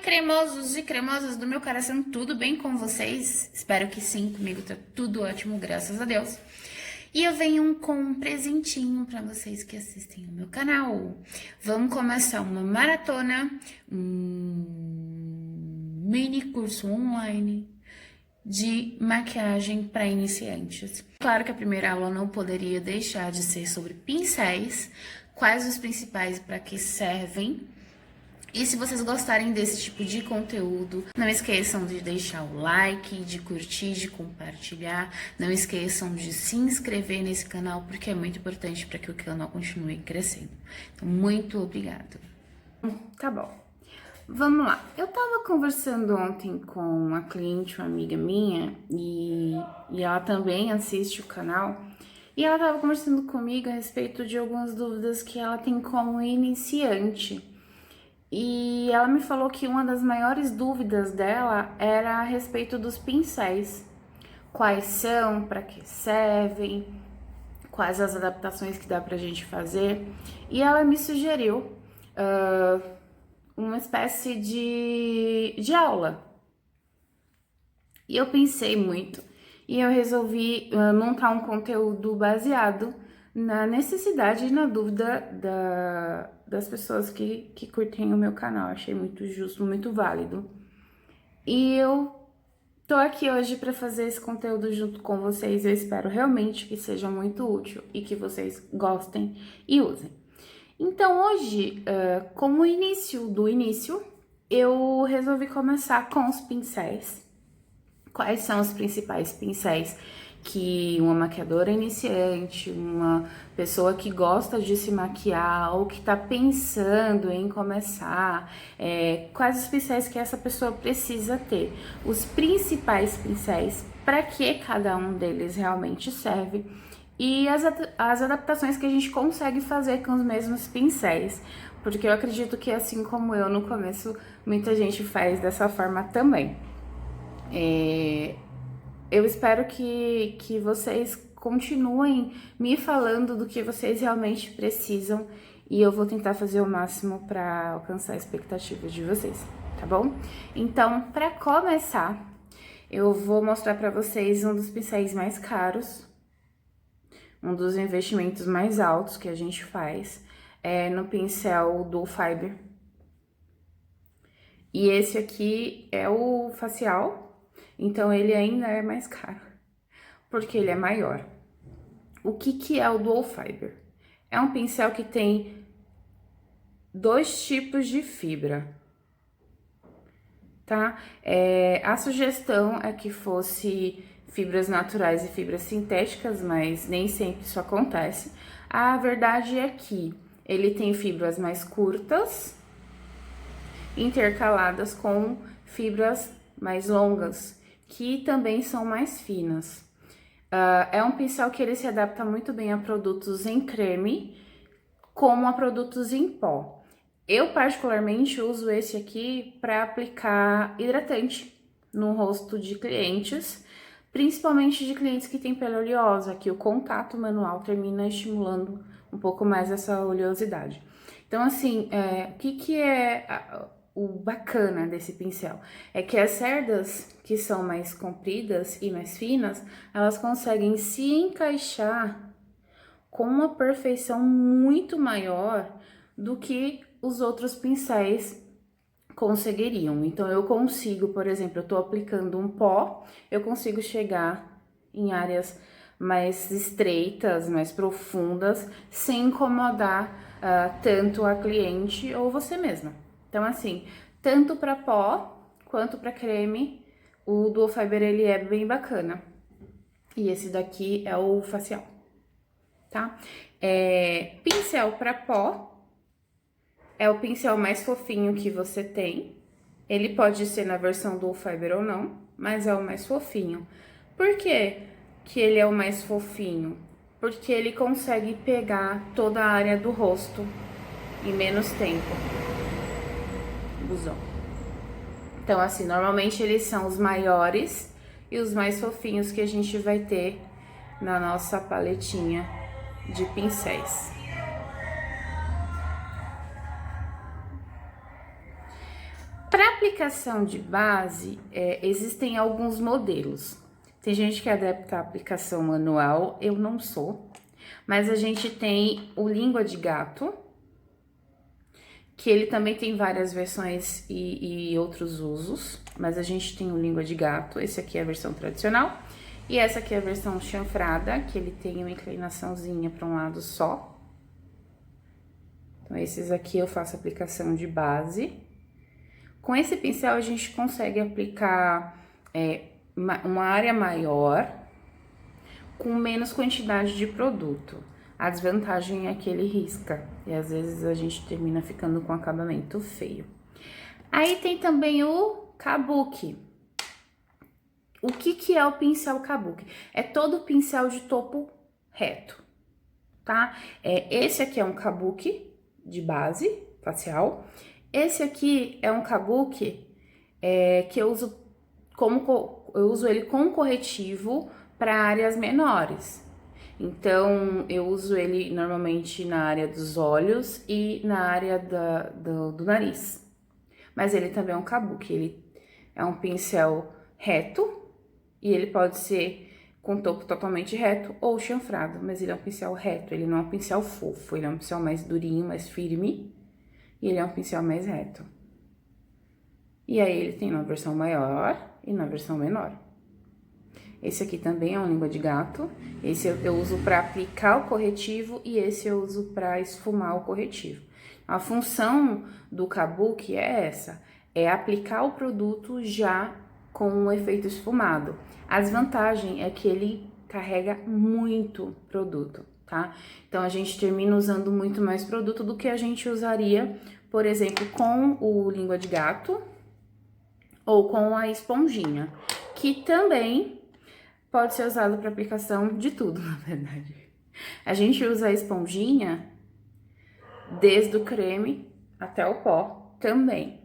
cremosos e cremosas do meu coração, tudo bem com vocês? Espero que sim, comigo tá tudo ótimo, graças a Deus. E eu venho com um presentinho para vocês que assistem o meu canal. Vamos começar uma maratona, um mini curso online de maquiagem para iniciantes. Claro que a primeira aula não poderia deixar de ser sobre pincéis, quais os principais, para que servem. E se vocês gostarem desse tipo de conteúdo, não esqueçam de deixar o like, de curtir, de compartilhar. Não esqueçam de se inscrever nesse canal, porque é muito importante para que o canal continue crescendo. Então, muito obrigada. Tá bom. Vamos lá. Eu tava conversando ontem com uma cliente, uma amiga minha, e ela também assiste o canal. E ela tava conversando comigo a respeito de algumas dúvidas que ela tem como iniciante. E ela me falou que uma das maiores dúvidas dela era a respeito dos pincéis. Quais são, para que servem, quais as adaptações que dá pra gente fazer. E ela me sugeriu uma espécie de aula. E eu pensei muito e eu resolvi montar um conteúdo baseado na necessidade e na dúvida das pessoas que curtem o meu canal. Achei muito justo, muito válido. E eu tô aqui hoje para fazer esse conteúdo junto com vocês. Eu espero realmente que seja muito útil e que vocês gostem e usem. Então hoje, como início do início, eu resolvi começar com os pincéis. Quais são os principais pincéis que uma maquiadora iniciante, uma pessoa que gosta de se maquiar ou que tá pensando em começar, quais os pincéis que essa pessoa precisa ter, os principais pincéis, para que cada um deles realmente serve e as adaptações que a gente consegue fazer com os mesmos pincéis, porque eu acredito que assim como eu no começo, muita gente faz dessa forma também. Eu espero que vocês continuem me falando do que vocês realmente precisam e eu vou tentar fazer o máximo para alcançar a expectativa de vocês, tá bom? Então, para começar, eu vou mostrar para vocês um dos pincéis mais caros, um dos investimentos mais altos que a gente faz, no pincel Dual Fiber. E esse aqui é o facial. Então, ele ainda é mais caro, porque ele é maior. O que é o Dual Fiber? É um pincel que tem dois tipos de fibra, tá? A sugestão é que fosse fibras naturais e fibras sintéticas, mas nem sempre isso acontece. A verdade é que ele tem fibras mais curtas, intercaladas com fibras mais longas, que também são mais finas. É um pincel que ele se adapta muito bem a produtos em creme, como a produtos em pó. Eu particularmente uso esse aqui para aplicar hidratante no rosto de clientes, principalmente de clientes que têm pele oleosa, que o contato manual termina estimulando um pouco mais essa oleosidade. Então, assim, o que é o bacana desse pincel? É que as cerdas que são mais compridas e mais finas, elas conseguem se encaixar com uma perfeição muito maior do que os outros pincéis conseguiriam. Então, eu consigo, por exemplo, eu tô aplicando um pó, eu consigo chegar em áreas mais estreitas, mais profundas, sem incomodar tanto a cliente ou você mesma. Então, assim, tanto para pó quanto para creme, o Dual Fiber ele é bem bacana. E esse daqui é o facial, tá? Pincel para pó é o pincel mais fofinho que você tem. Ele pode ser na versão Dual Fiber ou não, mas é o mais fofinho. Por quê que ele é o mais fofinho? Porque ele consegue pegar toda a área do rosto em menos tempo. Busão. Então, assim, normalmente eles são os maiores e os mais fofinhos que a gente vai ter na nossa paletinha de pincéis. Para aplicação de base, existem alguns modelos. Tem gente que adapta a aplicação manual, eu não sou. Mas a gente tem o língua de gato, que ele também tem várias versões e outros usos. Mas a gente tem o língua de gato, esse aqui é a versão tradicional. E essa aqui é a versão chanfrada, que ele tem uma inclinaçãozinha para um lado só. Então, esses aqui eu faço aplicação de base. Com esse pincel, a gente consegue aplicar uma área maior com menos quantidade de produto. A desvantagem é que ele risca e às vezes a gente termina ficando com acabamento feio. Aí tem também o kabuki. O que é o pincel kabuki? É todo pincel de topo reto, tá? Esse aqui é um kabuki de base facial. Esse aqui é um kabuki que eu uso ele com corretivo para áreas menores. Então, eu uso ele normalmente na área dos olhos e na área do nariz. Mas ele também é um kabuki, ele é um pincel reto e ele pode ser com topo totalmente reto ou chanfrado, mas ele é um pincel reto, ele não é um pincel fofo, ele é um pincel mais durinho, mais firme e ele é um pincel mais reto. E aí, ele tem na versão maior e na versão menor. Esse aqui também é um língua de gato. Esse eu uso para aplicar o corretivo e esse eu uso para esfumar o corretivo. A função do kabuki é essa, é aplicar o produto já com um efeito esfumado. A desvantagem é que ele carrega muito produto, tá? Então, a gente termina usando muito mais produto do que a gente usaria, por exemplo, com o língua de gato ou com a esponjinha, que também pode ser usado para aplicação de tudo, na verdade. A gente usa a esponjinha desde o creme até o pó também.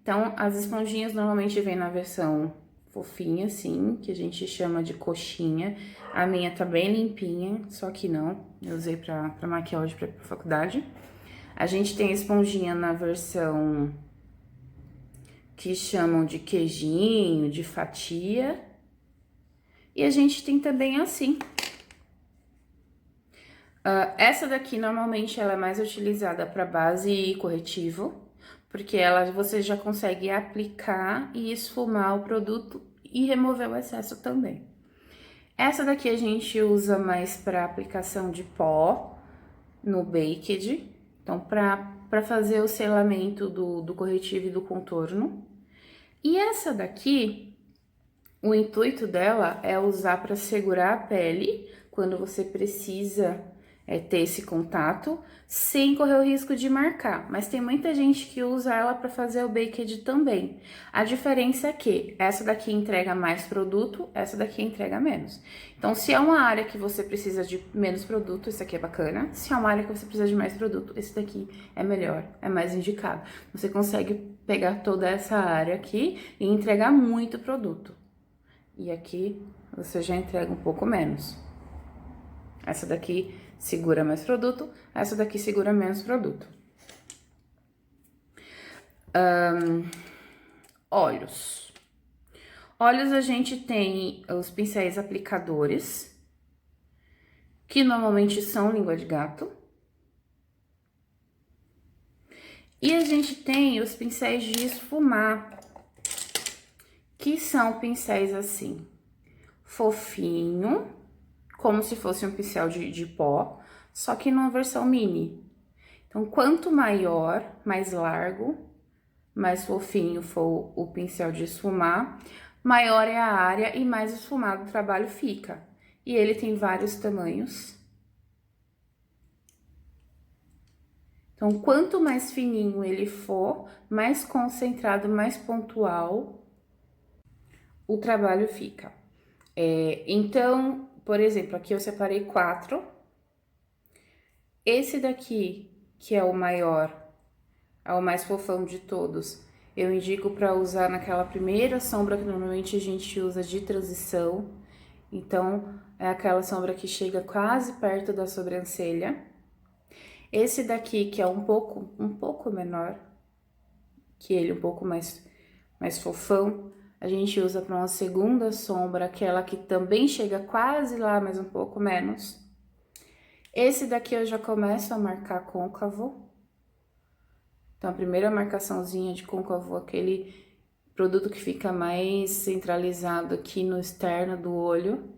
Então, as esponjinhas normalmente vêm na versão fofinha, assim, que a gente chama de coxinha. A minha tá bem limpinha, só que não, eu usei pra maquiar hoje pra ir pra faculdade. A gente tem a esponjinha na versão que chamam de queijinho, de fatia. E a gente tem também assim. Essa daqui, normalmente, ela é mais utilizada para base e corretivo, porque você já consegue aplicar e esfumar o produto e remover o excesso também. Essa daqui a gente usa mais para aplicação de pó no Baked, então para fazer o selamento do corretivo e do contorno. E essa daqui, o intuito dela é usar para segurar a pele quando você precisa ter esse contato, sem correr o risco de marcar. Mas tem muita gente que usa ela para fazer o baked também. A diferença é que essa daqui entrega mais produto, essa daqui entrega menos. Então, se é uma área que você precisa de menos produto, esse aqui é bacana. Se é uma área que você precisa de mais produto, esse daqui é melhor, é mais indicado. Você consegue pegar toda essa área aqui e entregar muito produto. E aqui você já entrega um pouco menos. Essa daqui segura mais produto, essa daqui segura menos produto. Olhos. Olhos a gente tem os pincéis aplicadores, que normalmente são língua de gato. E a gente tem os pincéis de esfumar, que são pincéis assim, fofinho, como se fosse um pincel de pó, só que numa versão mini. Então, quanto maior, mais largo, mais fofinho for o pincel de esfumar, maior é a área e mais esfumado o trabalho fica. E ele tem vários tamanhos. Então, quanto mais fininho ele for, mais concentrado, mais pontual, o trabalho fica. Então, por exemplo, aqui eu separei 4. Esse daqui, que é o maior, é o mais fofão de todos, eu indico para usar naquela primeira sombra que normalmente a gente usa de transição. Então, é aquela sombra que chega quase perto da sobrancelha. Esse daqui, que é um pouco menor que ele, um pouco mais mais fofão, a gente usa para uma segunda sombra, aquela que também chega quase lá, mas um pouco menos. Esse daqui eu já começo a marcar côncavo. Então, a primeira marcaçãozinha de côncavo, aquele produto que fica mais centralizado aqui no externo do olho,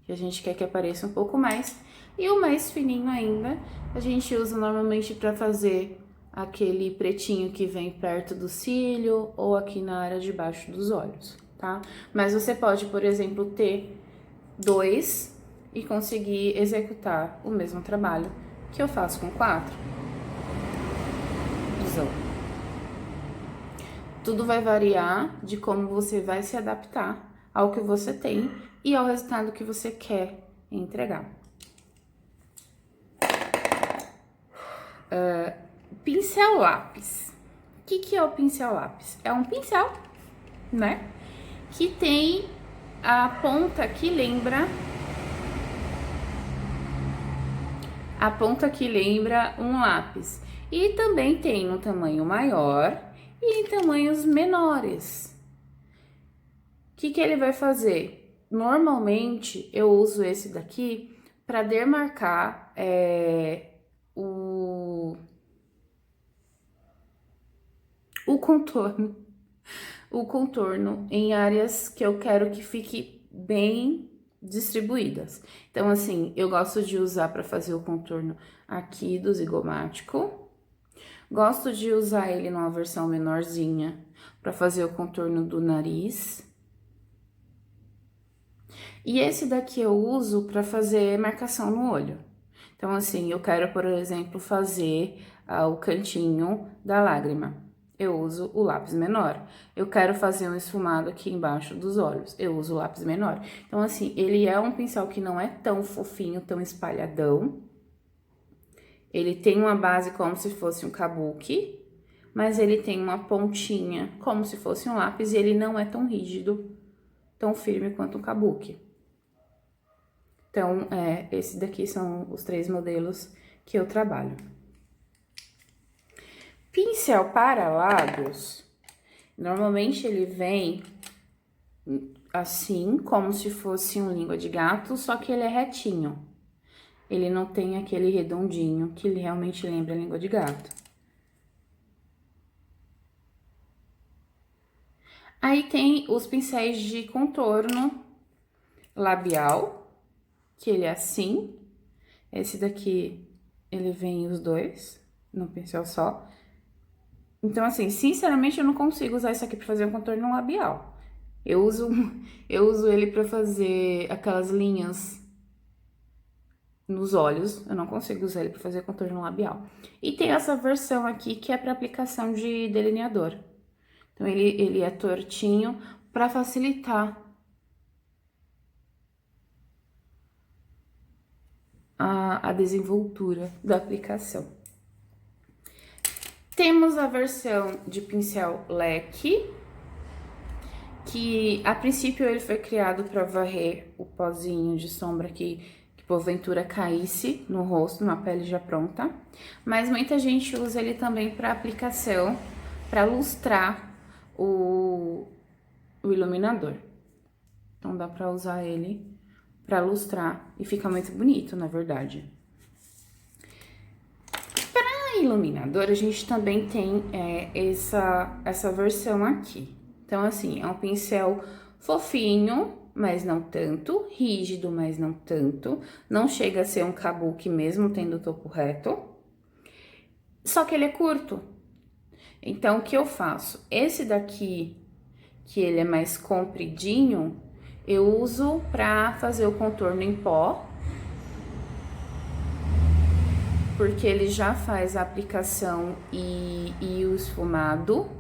que a gente quer que apareça um pouco mais. E o mais fininho ainda, a gente usa normalmente para fazer aquele pretinho que vem perto do cílio ou aqui na área de baixo dos olhos, tá? Mas você pode, por exemplo, ter dois e conseguir executar o mesmo trabalho que eu faço com 4. Visão. Tudo vai variar de como você vai se adaptar ao que você tem e ao resultado que você quer entregar. Pincel lápis. O que é o pincel lápis? É um pincel, né? Que tem a ponta que lembra um lápis. E também tem um tamanho maior e em tamanhos menores. O que ele vai fazer? Normalmente, eu uso esse daqui para demarcar o contorno em áreas que eu quero que fique bem distribuídas. Então, assim, eu gosto de usar para fazer o contorno aqui do zigomático. Gosto de usar ele numa versão menorzinha para fazer o contorno do nariz. E esse daqui eu uso para fazer marcação no olho. Então, assim, eu quero, por exemplo, fazer o cantinho da lágrima. Eu uso o lápis menor. Eu quero fazer um esfumado aqui embaixo dos olhos. Eu uso o lápis menor. Então, assim, ele é um pincel que não é tão fofinho, tão espalhadão. Ele tem uma base como se fosse um kabuki, mas ele tem uma pontinha como se fosse um lápis e ele não é tão rígido, tão firme quanto um kabuki. Então, esse daqui são os 3 modelos que eu trabalho. Pincel para lábios, normalmente ele vem assim, como se fosse um língua de gato, só que ele é retinho. Ele não tem aquele redondinho que ele realmente lembra a língua de gato. Aí tem os pincéis de contorno labial, que ele é assim. Esse daqui, ele vem os dois, num pincel só. Então, assim, sinceramente, eu não consigo usar isso aqui pra fazer um contorno labial. Eu uso ele pra fazer aquelas linhas nos olhos, eu não consigo usar ele pra fazer contorno labial. E tem essa versão aqui que é pra aplicação de delineador. Então, ele é tortinho pra facilitar a desenvoltura da aplicação. Temos a versão de pincel leque, que a princípio ele foi criado para varrer o pozinho de sombra que porventura caísse no rosto, na pele já pronta. Mas muita gente usa ele também para aplicação, para lustrar o iluminador. Então dá para usar ele para lustrar e fica muito bonito, na verdade. Iluminador, a gente também tem essa versão aqui. Então, assim, é um pincel fofinho, mas não tanto, rígido, mas não tanto. Não chega a ser um kabuki mesmo, tendo o topo reto. Só que ele é curto. Então, o que eu faço? Esse daqui, que ele é mais compridinho, eu uso pra fazer o contorno em pó. Porque ele já faz a aplicação e o esfumado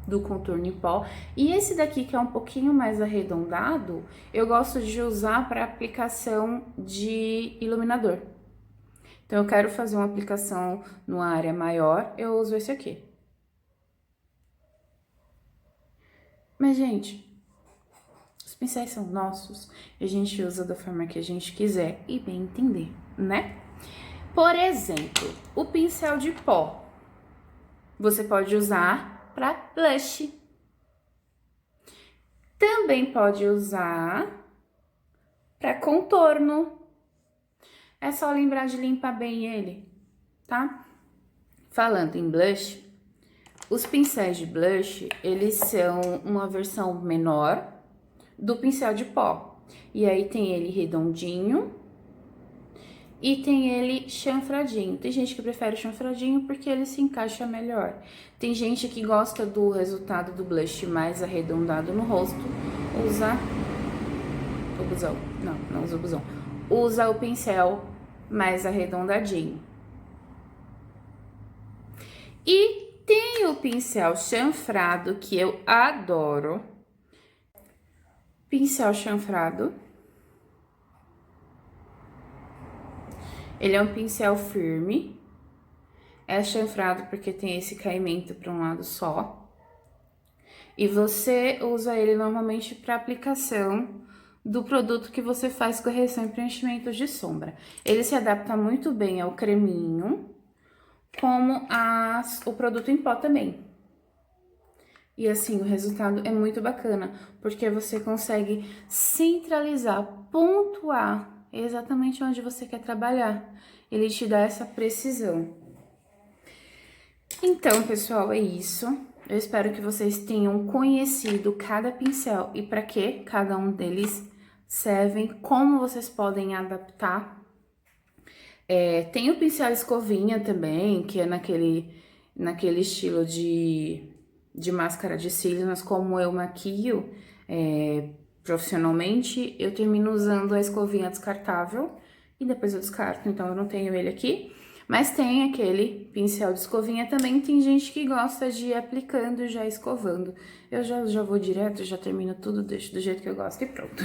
do contorno em pó. E esse daqui, que é um pouquinho mais arredondado, eu gosto de usar para aplicação de iluminador. Então, eu quero fazer uma aplicação numa área maior, eu uso esse aqui. Mas, gente, os pincéis são nossos, e a gente usa da forma que a gente quiser e bem entender, né? Por exemplo, o pincel de pó, você pode usar para blush. Também pode usar para contorno. É só lembrar de limpar bem ele, tá? Falando em blush, os pincéis de blush, eles são uma versão menor do pincel de pó. E aí tem ele redondinho e tem ele chanfradinho. Tem gente que prefere o chanfradinho porque ele se encaixa melhor. Tem gente que gosta do resultado do blush mais arredondado no rosto, usa o busão. Não usa o busão. Usa o pincel mais arredondadinho. E tem o pincel chanfrado, que eu adoro. Pincel chanfrado. Ele é um pincel firme. É chanfrado porque tem esse caimento para um lado só. E você usa ele normalmente para aplicação do produto que você faz correção e preenchimento de sombra. Ele se adapta muito bem ao creminho, como o produto em pó também. E assim, o resultado é muito bacana, porque você consegue centralizar, pontuar exatamente onde você quer trabalhar. Ele te dá essa precisão. Então, pessoal, é isso. Eu espero que vocês tenham conhecido cada pincel e para que cada um deles servem, como vocês podem adaptar. Tem o pincel escovinha também, que é naquele estilo de máscara de cílios, mas como eu maquio profissionalmente, eu termino usando a escovinha descartável e depois eu descarto, então eu não tenho ele aqui. Mas tem aquele pincel de escovinha também, tem gente que gosta de ir aplicando e já escovando. Eu já vou direto, já termino tudo, deixo do jeito que eu gosto e pronto.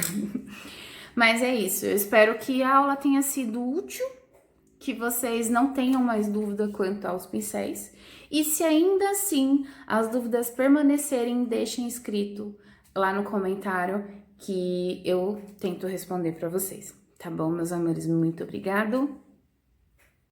Mas é isso, eu espero que a aula tenha sido útil, que vocês não tenham mais dúvida quanto aos pincéis. E se ainda assim as dúvidas permanecerem, deixem escrito lá no comentário que eu tento responder para vocês. Tá bom, meus amores? Muito obrigado.